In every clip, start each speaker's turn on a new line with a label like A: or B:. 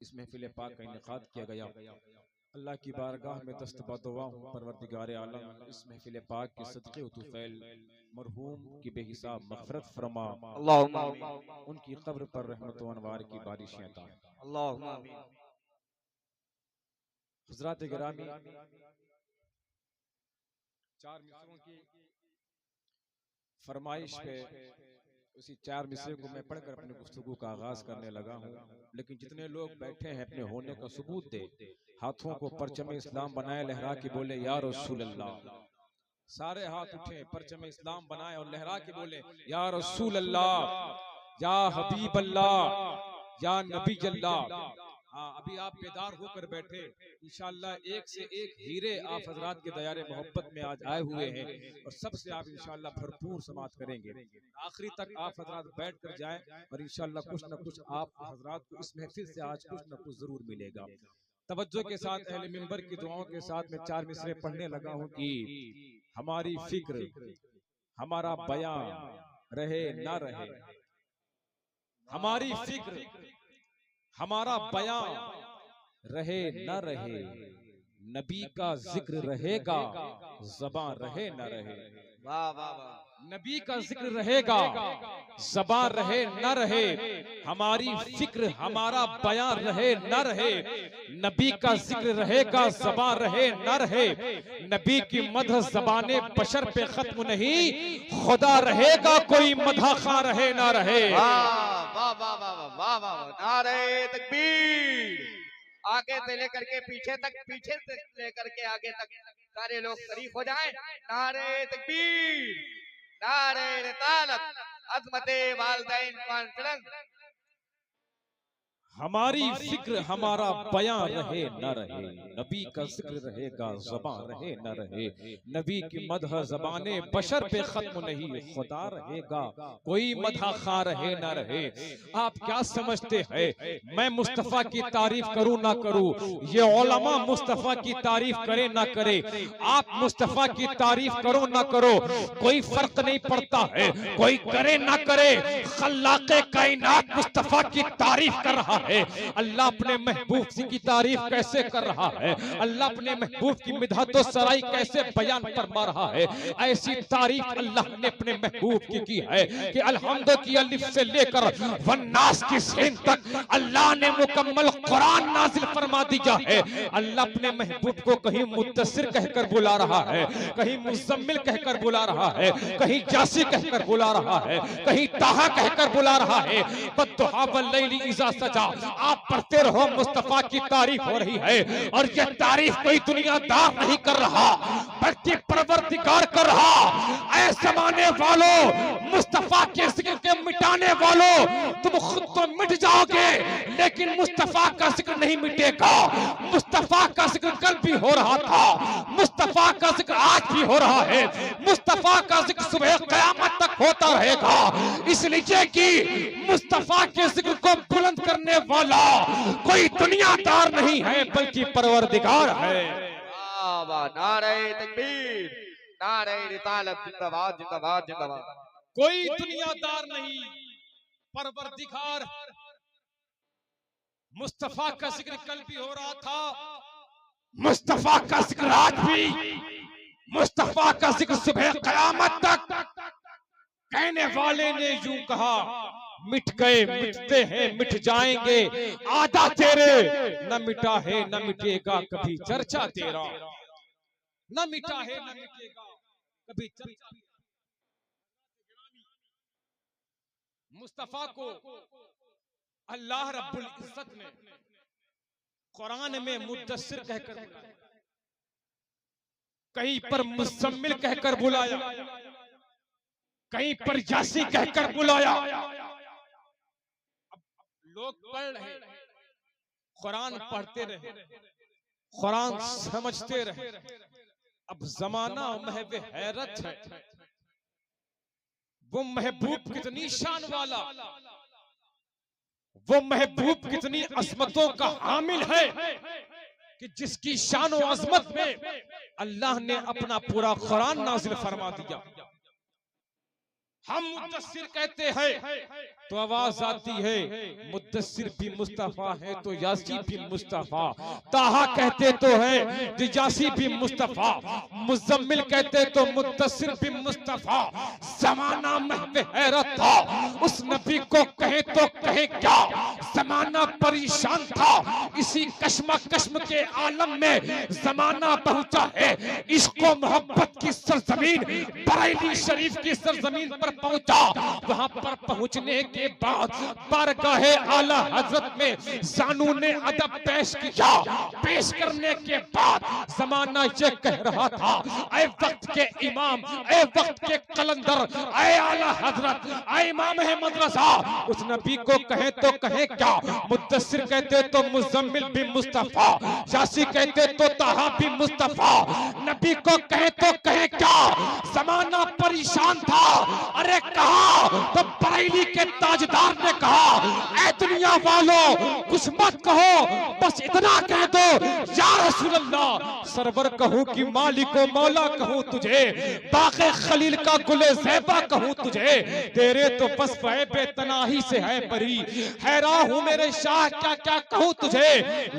A: इस महफिल पाक का इनेकाद किया गया। अल्लाह की बारगाह में दस्तबदुआ हूँ परवरदिगार आलम इस महफिल पाक के सदक़े तुफ़ैल मरहूम की बेहिसाब मग़फ़िरत फरमा,
B: अल्लाहुम्मा
A: उनकी कब्र पर रहमत व अनवार की बारिशें अता।
B: अल्लाहुम्मा
A: हज़रात गिरामी, चार मिसरों की फरमाइश पे उसी चार मिसरे को मैं पढ़कर अपनी गुफ्तगू का आगाज करने लगा हूँ। लेकिन जितने लोग बैठे हैं अपने होने का सबूत दे, हाथों को परचम इस्लाम बनाए लहरा के बोले या रसूल अल्लाह। सारे हाथ उठे, परचम इस्लाम बनाए और लहरा के बोले या रसूल अल्लाह, या हबीब अल्लाह, या नबी अल्लाह। हाँ, अभी आप बेदार होकर बैठे, इंशाअल्लाह एक से एक हीरे आप हजरात के दयारे मोहब्बत में आज आए हुए हैं और सबसे आप इंशाअल्लाह भरपूर समात करेंगे। आखिरी तक आप हजरात बैठ कर जाएं और इंशाअल्लाह कुछ न कुछ आप हजरात को इस महफिल से आज कुछ न कुछ जरूर मिलेगा। तवज्जो के साथ अहले मिंबर की दुआओं के साथ मैं चार मिसरे पढ़ने लगा हूँ कि हमारी फिक्र हमारा बयां रहे ना रहे, हमारी फिक्र हमारा बयां रहे न रहे, नबी का जिक्र रहेगा ज़बान रहे न रहे।
B: वाह वाह वाह,
A: नबी का जिक्र रहेगा ज़बान रहे न रहे, हमारी फिक्र हमारा बयां रहे न रहे, नबी का जिक्र रहेगा ज़बान रहे न रहे, नबी की मदह ज़बाने बशर पे खत्म नहीं, खुदा रहेगा कोई मदह खां रहे न रहे।
B: वाह वाह वाह वाह वाह वाह, नारे तकबीर। आगे से लेकर के पीछे तक, पीछे से लेकर के आगे तक सारे लोग शरीक हो जाएं। नारे तकबीर, नारे रिसालत, अज़मते वालिदैन कॉन्फ्रेंस।
A: हमारी फिक्र हमारा बयां रहे न रहे, नबी का जिक्र रहेगा ज़बान रहे न रहे, नबी की मदह ज़बाने बशर पे खत्म नहीं, खुदा रहेगा कोई मदह खा रहे न रहे। आप क्या समझते हैं मैं मुस्तफ़ा की तारीफ करूं ना करूं, ये उलमा मुस्तफ़ा की तारीफ करे ना करे, आप मुस्तफ़ा की तारीफ करो ना करो, कोई फर्क नहीं पड़ता है, कोई करे ना करे, खल्लाक़े कायनात मुस्तफ़ा की तारीफ कर रहा है। अल्लाह अपने महबूब की तारीफ कैसे कर रहा है, अल्लाह अपने महबूब की मिदहतो सराई कैसे बयान फरमा रहा है। ऐसी तारीफ अल्लाह ने अपने महबूब की है कि अलहम्दु की अलिफ से लेकर वन्नास की सीन तक अल्लाह ने मुकम्मल कुरान नाजिल फरमा दिया है। अल्लाह अपने महबूब को कहीं मुद्दस्सिर कहकर बुला रहा है, कहीं मुज़म्मिल कहकर बुला रहा है, कहीं जासी कहकर बुला रहा है, कहीं ताहा कहकर बुला रहा है। बद्दुहा वल्लैलि इज़ा सजा, आप पढ़ते रहो मुस्तफा की तारीफ हो रही है और यह तारीफ कोई दुनियादार नहीं कर रहा बल्कि परवरदिगार कर रहा। ऐ ज़माने वालों, मुस्तफा के जिक्र के मिटाने वालों, तुम खुद तो मिट जाओगे लेकिन मुस्तफा का जिक्र नहीं मिटेगा। मुस्तफा का जिक्र कल भी हो रहा था, मुस्तफा का जिक्र आज भी हो रहा है, मुस्तफा का जिक्र सुबह क़यामत तक होता रहेगा। इसलिए कि मुस्तफा के जिक्र को बुलंद करने वाला कोई दुनियादार नहीं है बल्कि परवरदिगार है।
B: वाह वाह, नारे तकबीर, नारे रिसालत, जिंदाबाद जिंदाबाद जिंदाबाद।
A: कोई दुनियादार नहीं, परवरदिगार। मुस्तफा का जिक्र कल भी हो रहा था, मुस्तफा का जिक्र आज भी, मुस्तफा का जिक्र सुबह क़यामत तक। कहने वाले ने यूं कहा मिट गए मिटते हैं मिट जाएंगे, आधा तेरे न मिटा है न मिटेगा कभी चर्चा तेरा, न मिटा है न मिटेगा कभी चर्चा। मुस्तफा को अल्लाह रब्बुल इज्जत ने कुरान में मुद्दस्सिर कहकर बुलाया, कहीं पर मुज़म्मिल कहकर बुलाया, कहीं पर यासी कहकर बुलाया। अब लोग पढ़ रहे, कुरान पढ़ते रहे, कुरान समझते रहे। अब जमाना महव हैरत है, वो महबूब कितनी शान वाला, वो महबूब कितनी अजमतों का हामिल है कि जिसकी शान और अजमत में अल्लाह ने अपना पूरा कुरान नाजिल फरमा दिया। हम मुद्दस्सिर कहते हैं तो आवाज आती है, मुद्दस्सिर भी मुस्तफा है तो यासी भी मुस्तफा, ताहा कहते तो है तो यासी भी मुस्तफा, मुजम्मिल कहते तो मुद्दस्सिर भी मुस्तफा। जमाना महव हैरत था, उस नबी को कहे तो कहे क्या, जमाना परेशान था, इसी कश्म के आलम में जमाना पहुंचा है। इश्क व मोहब्बत की सरजमीन बरेली शरीफ की सरजमीन पर पहुंचा। वहां पर पहुंचने के बाद बारगाहे आला हजरत में जानू ने अदब पेश किया। पेश करने के बाद जमाना ये कह रहा था, ऐ वक्त के इमाम, ऐ वक्त के कलंदर, ऐ आला हजरत, ऐ इमाम है मदरसा, उस नबी को कहे तो कहे क्या। मुद्दस्सिर कहते तो मुजम्मिल भी मुस्तफा, यासी कहते तो ताहा भी मुस्तफा, नबी को कहे तो कहे क्या। जमाना परेशान था। अरे कहा तो बरेली के ताजदार ने कहा, ऐ दुनिया वालों कुछ मत कहो, बस इतना कह दो या रसूल अल्लाह, सरवर कहूं कि मालिको मौला कहूं तुझे, बाक़े खलील का गुले ज़ैबा कहूं तुझे, तेरे तो बस बेतनाही से है परी, हैरान हूं मेरे शाह क्या क्या कहूं तुझे,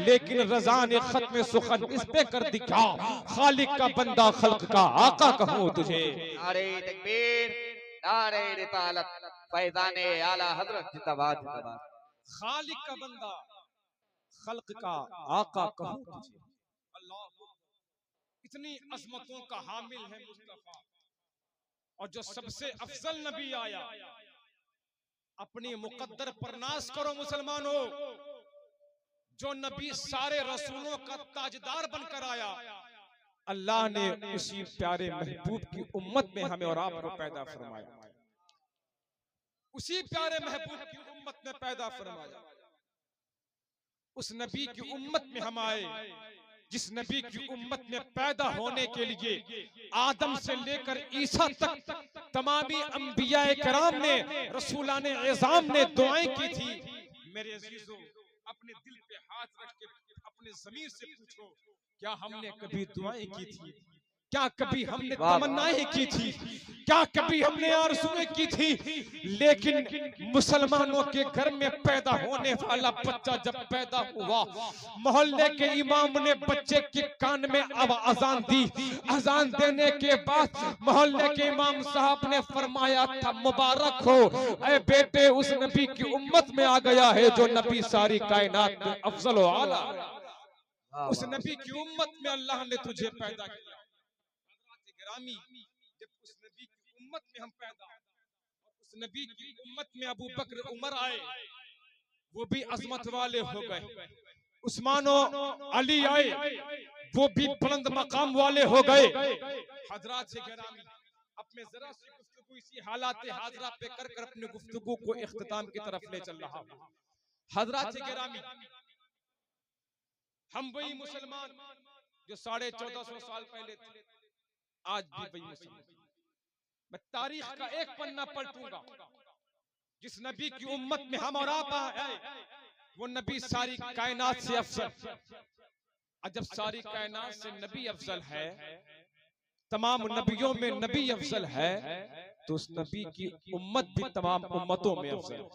A: लेकिन रज़ा ने खत्म सुखन इस पे कर दिखा, खालिक का बंदा खल्क का आका कहूं तुझे।
B: नारे तकबीर, नारे रिसालत, फैज़ाने आला हजरत जिंदाबाद जिंदाबाद।
A: खालिक का बंदा खल्क का आका कहूं तुझे। अल्लाह, इतनी अजमतों का हामिल है मुस्तफा, और जो सबसे अफजल नबी आया। अपनी मुकद्दर पर नाज करो मुसलमानों, जो नबी सारे रसूलों का ताजदार बनकर आया, अल्लाह ने उसी प्यारे महबूब की उम्मत में हमें और आपको पैदा फरमाया। उसी प्यारे महबूब की उम्मत में पैदा फरमाया। उस नबी की उम्मत में हम आए, जिस नबी की उम्मत में पैदा होने के लिए आदम से लेकर ईसा तक तमामी अंबियाए कराम ने, रसूलाने एज़ाम ने दुआएं की थी। मेरे अजीजों, अपने दिल पे हाथ रख के अपने ज़मीर से पूछो, क्या हमने कभी दुआएं की थी? क्या कभी हमने तमन्नाएं की थी? क्या कभी हमने आरज़ुएं की थी? लेकिन मुसलमानों के घर में पैदा होने वाला बच्चा जब पैदा हुआ, मोहल्ले के इमाम ने बच्चे के कान में अब अजान दी। अजान देने के बाद मोहल्ले के इमाम साहब ने फरमाया था, मुबारक हो ऐ बेटे, उस नबी की उम्मत में आ गया है जो नबी सारी कायनात में अफजल व आला। उस नबी की उम्मत में अल्लाह ने तुझे पैदा किया। गिरामी, जब उस नबी की उम्मत में हम पैदा, उस नबी की उम्मत में अबू बकर उमर आए, वो भी अजमत वाले हो गए। उस्मान और अली आए, वो भी बुलंद मकाम वाले हो गए। हजरात से गिरामी, अपने जरा सी गुफ्तगू इसी हालात हाजरा पे कर कर अपने गुफ्तगू को इख्तिताम की तरफ ले चल रहा हूं। हजरात से गिरामी, हम वही मुसलमान जो 1450 साल पहले थे, आज भी वही मुसलमान। मैं तारीख का एक पन्ना पलटूंगा, जिस नबी की उम्मत में हम और आप आए, वो नबी सारी कायनात से अफजल। और जब सारी कायनात से नबी अफजल है, तमाम नबियों में नबी अफजल है, तो उस नबी की उम्मत भी तमाम उम्मतों में अफजल।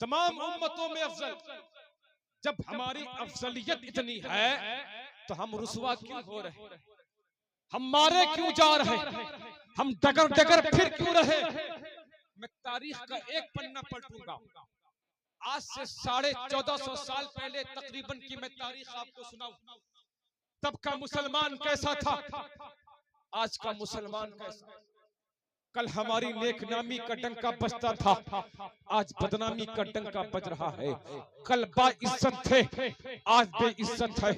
A: तमाम उम्मतों में अफजल। जब हमारी अफजलियत इतनी है तो हम रुसवा क्यों हो रहे, हम मारे क्यों जा रहे, हम डगर डगर फिर क्यों रहे। मैं तारीख का एक पन्ना पलटूंगा। आज से 1450 साल पहले तकरीबन की मैं तारीख आपको सुनाऊं। तब का मुसलमान कैसा था, आज का मुसलमान कैसा। कल हमारी नेकनामी का डंका बजता था, आज बदनामी का डंका बज रहा है। कल बाइज्जत थे, आज बेइज्जत है।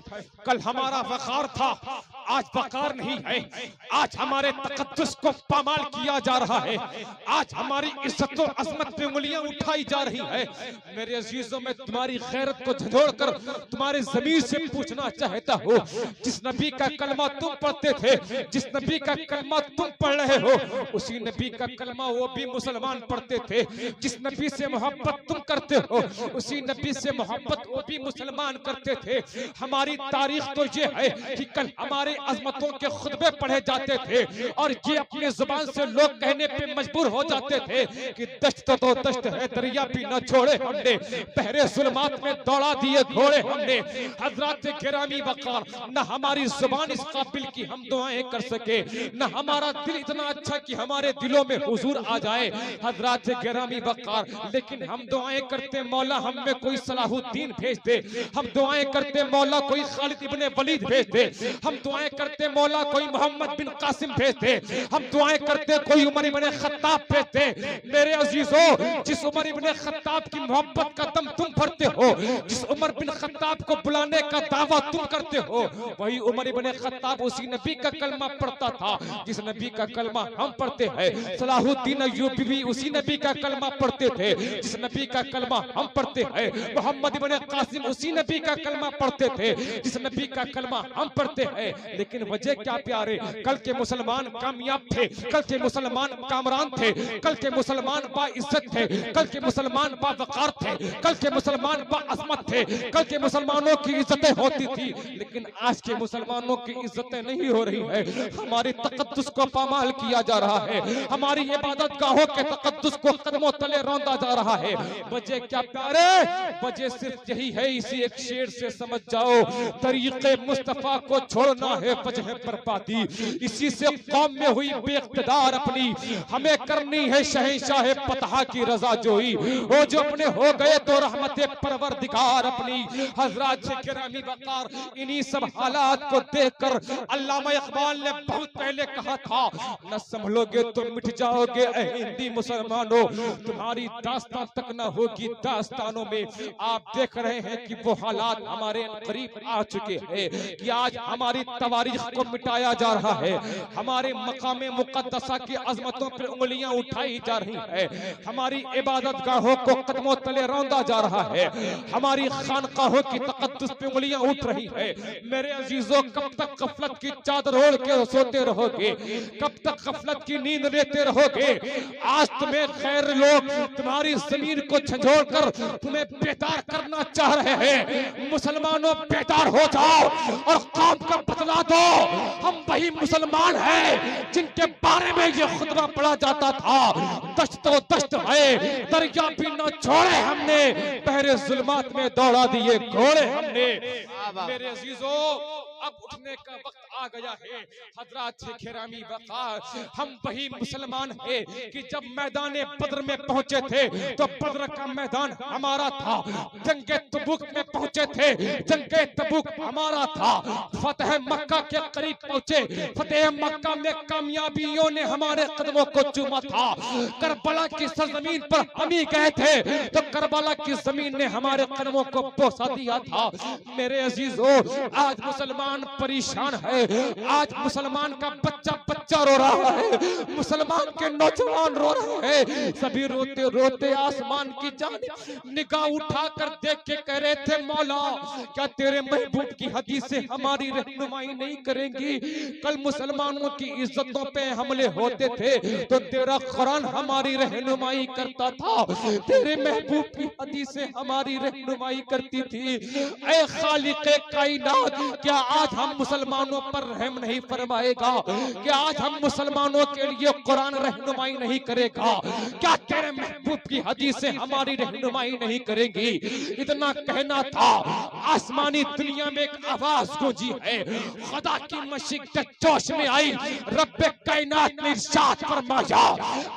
A: कल हमारा वकार था, आज वकार नहीं है। आज हमारे तकद्दुस को पामाल किया जा रहा है। आज हमारी इज्जत और अजमत पे उंगलियां उठाई जा रही है। मेरे अजीजों, में तुम्हारी गैरत को झंझोड़ कर तुम्हारे ज़मीर से पूछना चाहता हूँ, जिस नबी का कलमा तुम पढ़ते थे, जिस नबी का कलमा तुम पढ़ रहे हो, उसी नबी का कलमा वो भी मुसलमान पढ़ते थे। जिस नबी से मोहब्बत तुम करते हो उसी नबी से मोहब्बत वो भी मुसलमान करते थे। हमारी तारीख तो ये है कि कल हमारे अजमतों के खुतबे पढ़े जाते थे और ये अपने जुबान से लोग कहने पे मजबूर हो जाते थे कि दश्त तो दश्त है, दरिया भी न छोड़े हमने, बहरे जुल्मात में दौड़ा दिए घोड़े हमने। हजरात गिरामी वकार, न हमारी जुबान इस काबिल की हम दुआएं कर सके, न हमारा दिल इतना अच्छा कि हमारे दिलों में हुजूर आ जाए। हजरात गिरामी वकार, लेकिन हम दुआएं करते मौला हम में कोई सलाहुद्दीन भेज दे, हम दुआएं करते मौला कोई खालिद इब्ने वलीद भेज दे, हम दुआएं करते मौला कोई मोहम्मद बिन कासिम भेज दे, हम दुआएं करते कोई उमर इब्ने खत्ताब भेज दे। मेरे अजीजों, जिस उमर इब्ने खत्ताब की मोहब्बत का दम तुम भरते हो, जिस उमर बिन खत्ताब को बुलाने का दावा तुम करते हो, वही उमर इब्ने खत्ताब उसी नबी का कलमा पढ़ता था जिस नबी का कलमा हम पढ़ते हैं। सलाहुद्दीन अय्यूबी भी उसी नबी का कलमा पढ़ते थे जिस नबी का कलमा हम पढ़ते हैं। मोहम्मद इब्ने कासिम उसी नबी का कलमा पढ़ते थे जिस नबी का कलमा हम पढ़ते हैं। लेकिन वजह क्या प्यारे, कल के मुसलमान कामयाब थे, कल के मुसलमान कामरान थे, कल के मुसलमान बाइज्जत थे, कल के मुसलमान बावकार थे, कल के मुसलमान बाअज़मत थे, कल के मुसलमानों की इज्जतें होती थी। लेकिन आज के मुसलमानों की इज्जतें नहीं हो रही है, हमारी तक़द्दुस को पामाल किया जा रहा है, हमारी इबादत गाहों के तक़द्दुस को कदमों तले रौंदा जा रहा है। वजह क्या प्यारे, वजह सिर्फ यही है, इसी एक शेर से समझ जाओ, तरीक़े मुस्तफ़ा को छोड़ना है वजह बर्बादी। इसी से कौम में हुई बेइक़्तिदार अपनी, हमें करनी है शहंशाह पतहा की रजा जोई, वो जो अपने हो गए तो रहमत परवरदिगार अपनी। हज़रात गिरामी वक़ार, इन्हीं सब हालात को देखकर अल्लामा इक़बाल ने बहुत पहले कहा था, न संभलोगे तो मिट जाओगे ऐ हिंदी मुसलमानों, तुम्हारी दास्तान तक न होगी दास्तानों में। आप देख रहे हैं कि वो हालात हमारे करीब आ चुके हैं कि आज हमारी तवारीख को मिटाया जा रहा है, हमारे मकाम मुक़द्दसा की अज़मतों पर उंगलियां उठाई जा रही है, हमारी इबादत गाहों को कदमों तले रौंदा जा रहा है, हमारी खानकाहों की तक़द्दुस पे उंगलियां उठ रही है। मेरे अजीजों, कब तक गफलत की चादर ओढ़ के सोते रहोगे, कब तक गफलत की नींद लेते रहोगे? आज तुम्हें खैर लोग तुम्हारी जमीन को झंझोड़ कर तुम्हें बेदार करना चाह रहे हैं। मुसलमानों, बेदार हो जाओ और कौम को बतला दो, हम वही मुसलमान हैं जिनके बारे में ये खुतबा पढ़ा जाता था, दश्त तो दश्त है, दरिया भी न छोड़े हमने, बहरे जुल्मात में दौड़ा दिए घोड़े हमने। मेरे अजीजों, अब उठने का वक्त आ गया है। हजरात गिरामी वक़ार, हम वही मुसलमान हैं कि जब मैदान बद्र में पहुंचे थे तो बद्र का मैदान हमारा था, जंगे तबूक में पहुंचे थे, जंगे तबूक हमारा था, फतेह मक्का के करीब पहुंचे, फतेह मक्का में कामयाबियों ने हमारे कदमों को चूमा था। करबला की सरजमीन पर हम ही गए थे तो करबला की जमीन ने हमारे कदमों को बोसा दिया था। मेरे अजीजों, आज मुसलमान परेशान है, आज मुसलमान का बच्चा बच्चा रो रहा है, मुसलमान के नौजवान रो रहे हैं, सभी रोते रोते आसमान की जानिब निगाह उठाकर देख के कह रहे थे, मौला क्या तेरे महबूब की हदीसें हमारी रहनुमाई नहीं करेंगी? कल मुसलमानों की इज्जतों पे हमले होते थे तो तेरा कुरान हमारी रहनुमाई करता था, तेरे महबूब की हदीसें हमारी रहनुमाई करती थी। ऐ खालिक़े कायनात, क्या आज हम मुसलमानों पर रहम नहीं फरमाएगा? क्या आज हम मुसलमानों के लिए कुरान रहनुमाई नहीं करेगा? क्या तेरे महबूब की हदीसें हमारी रहनुमाई नहीं करेंगी? इतना कहना था, आसमानी दुनिया में एक आवाज गूंजी है, खुदा की मशीक़त जोश में आई, रब्बे कायनात ने इरशाद फरमाया,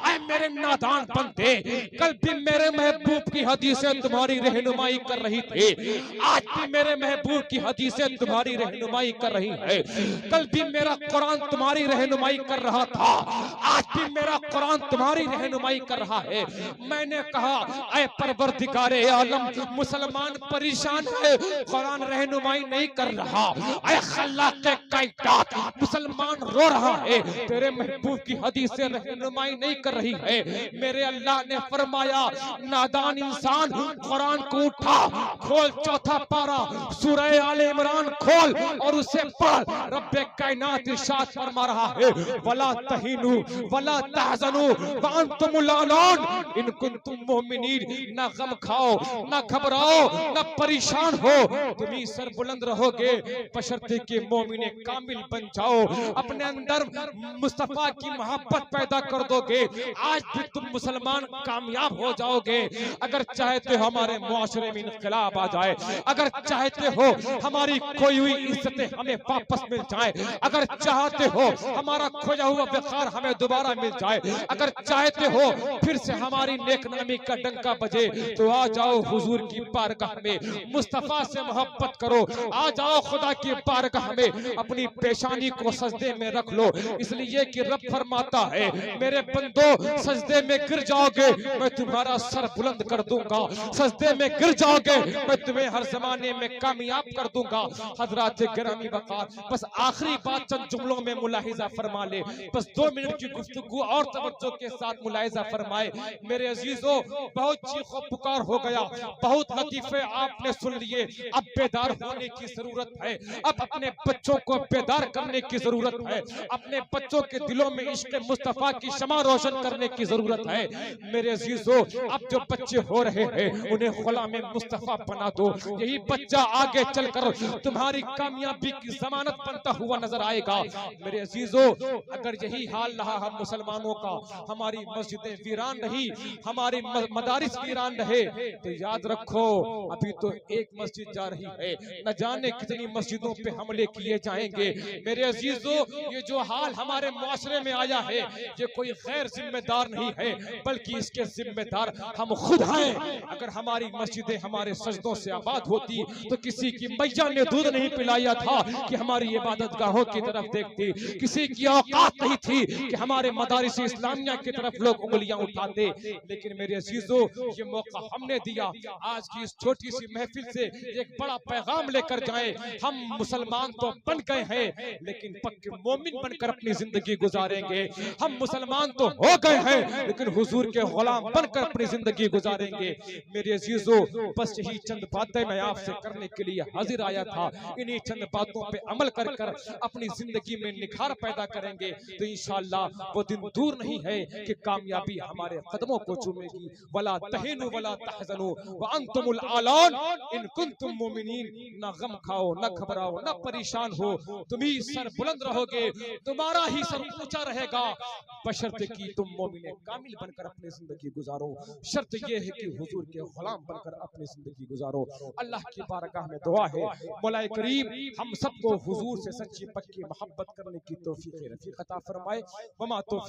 A: ऐ मेरे नादान बंदे, कल भी मेरे महबूब की हदीसें तुम्हारी रहनुमाई कर रही थी, आज भी मेरे महबूब की हदीसें तुम्हारी रहनुमाई कर रही है, कल भी मेरा कुरान तुम्हारी रहनुमाई कर रहा था, आज भी मेरा कुरान तुम्हारी रहनुमाई कर रहा है। मैंने कहा, ऐ परवरदिगारे आलम, मुसलमान परेशान है, कुरान रहनुमाई नहीं कर रहा, ऐ खल्लाक़े कायनात, मुसलमान रो रहा है, तेरे महबूब की हदीसें रहनुमाई नहीं कर रही है। मेरे अल्लाह ने फरमाया, नादान इंसान, कुरान को उठा, खोल चौथा पारा, सूरह आले इमरान खोल और उससे पढ़। रब्बे कायनात इरशाद फरमा रहा है, वला तहीनु वला तहज़नु व अंतुमुल आलान इन कुंतुम मोमिनीन। ना गम खाओ, ना घबराओ, ना परेशान हो, तुम ही सर बुलंद रहोगे बशर्ते के मोमिने कामिल बन जाओ। अपने अंदर मुस्तफा की मोहब्बत पैदा कर दोगे, आज भी तुम मुसलमान कामयाब हो जाओगे। अगर चाहते हो हमारे मुआशरे में इनकलाब आ जाए, अगर चाहते हो हमारी खोई हुई इज्जतें हमें वापस मिल जाए, अगर चाहते हो हमारा खोया हुआ वक़ार हमें दोबारा मिल जाए, अगर चाहते हो फिर से हमारी नेकनामी का डंका बजे, तो आ जाओ हुजूर की बारगाह में, मुस्तफा से मोहब्बत करो। आ जाओ खुदा की बारगाह में, अपनी पेशानी को सजदे में रख लो, इसलिए कि रब फरमाता है, मेरे बंदो सजदे में गिर जाओगे मैं तुम्हारा सर बुलंद कर दूंगा, सजदे में गिर जाओगे मैं तुम्हें हर जमाने में कामयाब कर दूंगा। हजरात गिरामी वक़ार, बस आखिरी बात चंद जुमलों में मुलाहिजा फरमा ले, बस 2 मिनट की गुफ्तगू और तवज्जो के साथ मुलाहिजा फरमाए। मेरे अजीजों, बहुत चीखो पुकार हो गया, बहुत लतीफे आपने सुन लिए, अब बेदार होने की जरूरत है, अब अपने बच्चों को बेदार करने की जरूरत है, अपने बच्चों के दिलों में इश्क मुस्तफा की शमा रोशन करने की जरूरत है। मेरे अजीजों, अब जो बच्चे हो रहे हैं उन्हें गुलाम मुस्तफा बना दो, यही बच्चा आगे चलकर तुम्हारी कामयाबी की जमानत बनता हुआ नजर आएगा। मेरे अजीजों, अगर यही हाल रहा हम मुसलमानों का, हमारी मस्जिदें वीरान रही, हमारी मदारिस वीरान रहे, तो याद रखो अभी तो एक मस्जिद जा रही है, न जाने कितनी मस्जिदों पे हमले किए जाएंगे। मेरे अजीजों, ये जो हाल हमारे मुआशरे में आया है, ये कोई गैर जिम्मेदार नहीं है, बल्कि इसके जिम्मेदार हम खुद हैं। अगर हमारी मस्जिदें हमारे सजदों से आबाद होती तो किसी की मैया ने दूध नहीं पिलाया था कि हमारी इबादत गाहों की तरफ देखती, किसी की औकात नहीं थी कि हमारे मदारिस इस्लामिया की तरफ लोग उंगलियां उठाते। लेकिन मेरे अजीजों, ये मौका हमने दिया, आज की इस छोटी सी महफिल से एक बड़ा पैगाम लेकर जाएं। हम मुसलमान तो बन गए हैं, लेकिन पक्के मोमिन बनकर अपनी जिंदगी गुजारेंगे। हम मुसलमान तो हो गए हैं, लेकिन हुजूर के गुलाम बनकर अपनी जिंदगी गुजारेंगे। मेरे अजीजों, बस यही चंद बातें मैं आपसे करने के लिए हाजिर आया था। इन्हीं चंद बातों पे अमल कर कर अपनी जिंदगी में निखार पैदा करेंगे तो इंशाअल्लाह वो दिन दूर नहीं है कि कामयाबी हमारे कदमों को चूमेगी। वला तहीनु वला तहज़नु व अंतुमुल आलान इन कुंतुम मोमिनीन। ना गम खाओ, ना घबराओ, ना परेशान हो, तुम ही सर बुलंद रहोगे, तुम्हारा ही सर ऊंचा रहेगा, बशर्ते कि तुम मोमिन कामिल बनकर अपनी जिंदगी गुजारो। शर्त यह है कि हुजूर के गुलाम बनकर अपनी जिंदगी गुजारो। अल्लाह की बारगाह में दुआ है, मौला करीम हम सबको हुजूर से सच्ची पक्की मोहब्बत करने की तौफीक रफीक अता फरमाए। वमा तौफीक